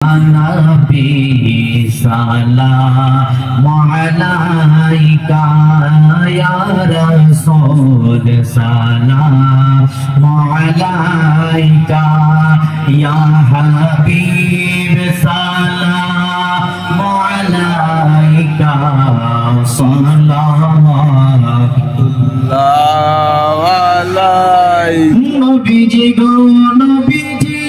Nabi salam alaika ya Rasul salam alaika ya Habib salam alaika sallallahu alaihi Nabiji go Nabiji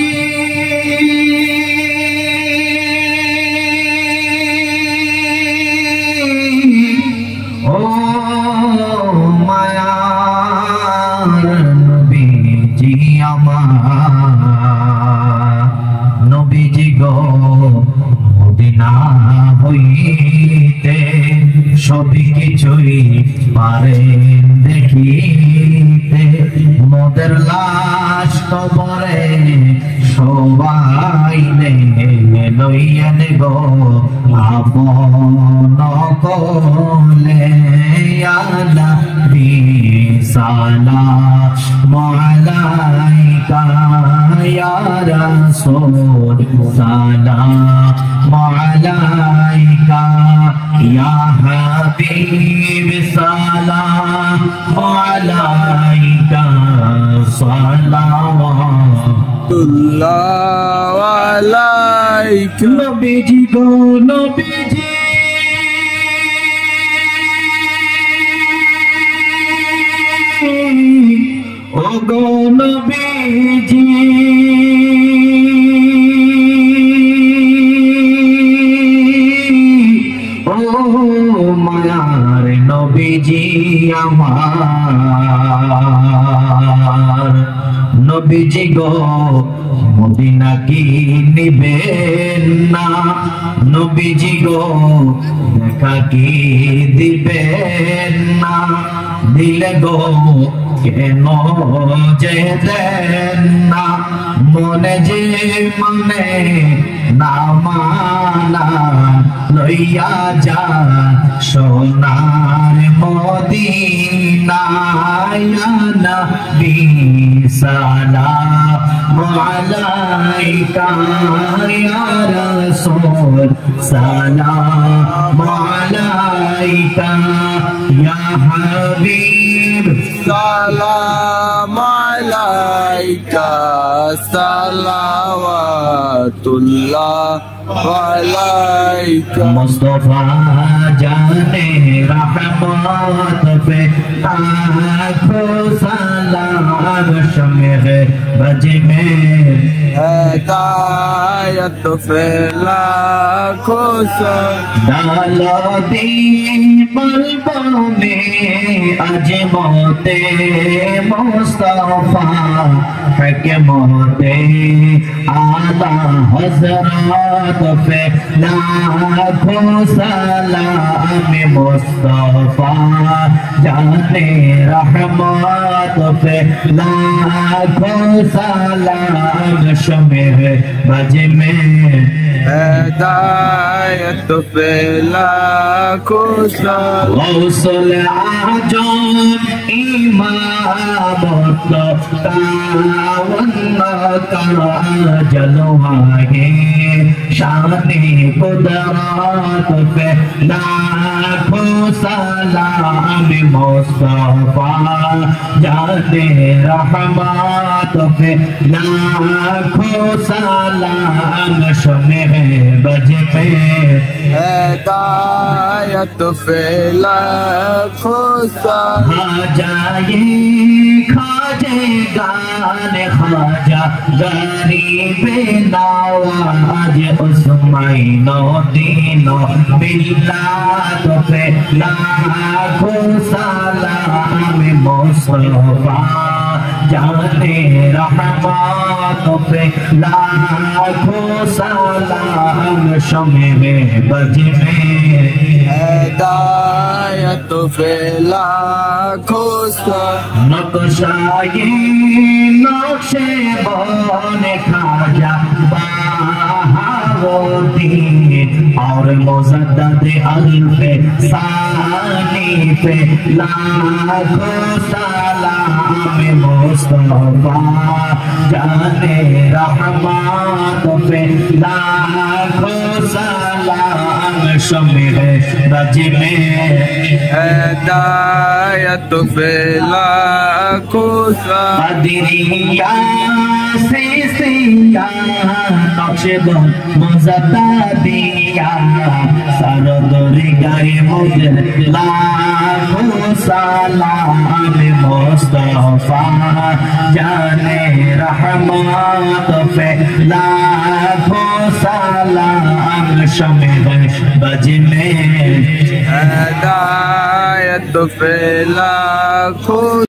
নবীজি গো Medina হইতে সবই কিছুই পারেন দেখিতে মোদের লাশ কবরে সবাই লইয়েন গো আপন কোলে আলা সালাম আলাইকা ইয়া রাসূল সালাম আলাইকা ইয়া হাবিব সালাম আলাইকা সালাওয়াতুল্লাহ আলাইকা নবীজি গো নবীজি ও গো নবীজি ও মায়ার নবীজি আমার নবীজি গো মদিনা কি নিবেন না নবীজি গো দেখা কি দিবেন না দিলে গো কেন যে দেন না মনে যে মনে না মানা লইয়া যা সোনার মদিনায় নবী সালাম আলাইকা ইয়া রাসূল সালাম আলাইকা ইয়া হাবিব সালাম আলাইকা সালাওয়াতুল্লাহ আলাইকা মুস্তাফা জানে রহমত पे आखो सलाम शमे बज में हिदायत पे लाखों डालो दीन बल्बों में अजमते मुस्तफा है के मोते आला हजरत पे लाखों सलाम मुस्तफा जाने रहमत पे लाखों सलाम शमे बज में हिदायत पे लाखों सलाम गौसुल आजम इमाम का जलवा है शाने कुदरत पे लाखों सलाम मुस्तफा जाने रहमत पे लाखों सलाम शमे बज पे हिदायत पे लाखों सलाम जाए खाजे गाने खाजा गरीब नवाज उस्माइनो दीनो मिल्लत पे लाखों सलाम मुस्तफा जाने रहमत पे लाखों सलाम शमे बज में हिदायत पे लाखों सलाम नक्शाए नक्शे बने खाजा मोदी और मुजद्दद अल्फे सानी पे लाखों सलाम मुस्तफा जाने रहमत पे लाखों सलाम शमीरे रज में हिदायत पे लाखों बदरिया से सिया नक्शबंद मज़दा दिया सरदोरी गाए मुझे लाखों सलाम मुस्तफा जाने रहमत पे लाखों सलाम शमीर बज में हिदायत पे लाखों